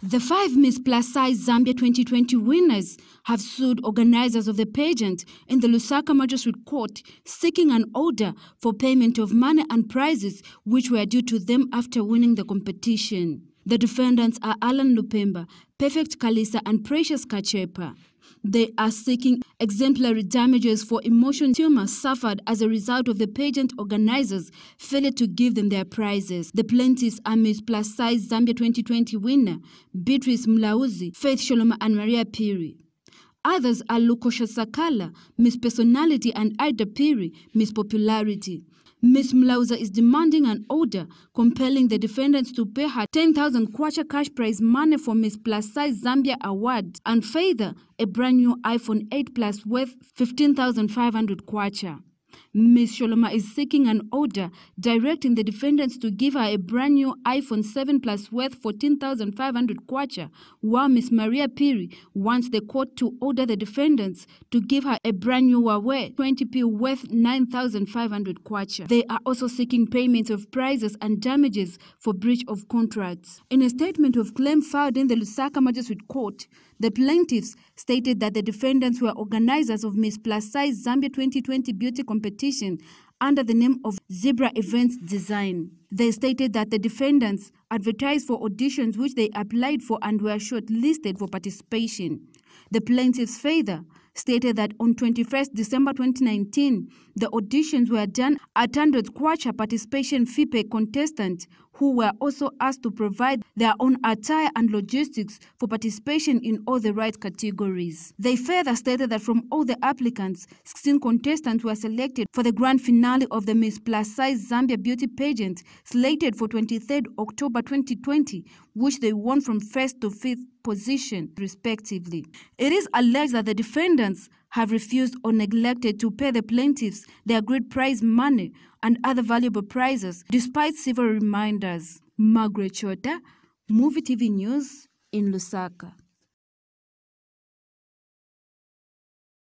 The 5 Miss Plus Size Zambia 2020 winners have sued organizers of the pageant in the Lusaka Magistrate Court, seeking an order for payment of money and prizes which were due to them after winning the competition. The defendants are Alan Lupemba, Perfect Kalisa and Precious Kachepa. They are seeking exemplary damages for emotional trauma suffered as a result of the pageant organizers' failure to give them their prizes. The plaintiffs are Miss Plus Size Zambia 2020 winner Beatrice Mlauzi, Faith Sholoma and Maria Piri. Others are Lukosha Sakala, Miss Personality, and Ida Piri, Miss Popularity. Miss Mlauza is demanding an order compelling the defendants to pay her 10,000 kwacha cash prize money for Miss Plus Size Zambia award and further a brand new iPhone 8 Plus worth 15,500 kwacha. Miss Sholoma is seeking an order directing the defendants to give her a brand new iPhone 7 Plus worth 14,500 kwacha, while Miss Maria Piri wants the court to order the defendants to give her a brand new Huawei 20p worth 9,500 kwacha. They are also seeking payment of prizes and damages for breach of contracts. In a statement of claim filed in the Lusaka Magistrate Court, the plaintiffs stated that the defendants were organizers of Miss Plus Size Zambia 2020 beauty competition under the name of Zebra Events Design. They stated that the defendants advertised for auditions which they applied for and were shortlisted for participation. The plaintiffs further stated that on 21st December 2019, the auditions were done at 100 kwacha participation fee per contestant, who were also asked to provide their own attire and logistics for participation in all the right categories. They further stated that from all the applicants, 16 contestants were selected for the grand finale of the Miss Plus Size Zambia beauty pageant slated for 23rd October 2020, which they won from 1st to 5th position respectively. It is alleged that the defendants have refused or neglected to pay the plaintiffs their agreed prize money and other valuable prizes despite several reminders. Margaret Chota, Movie TV News in Lusaka.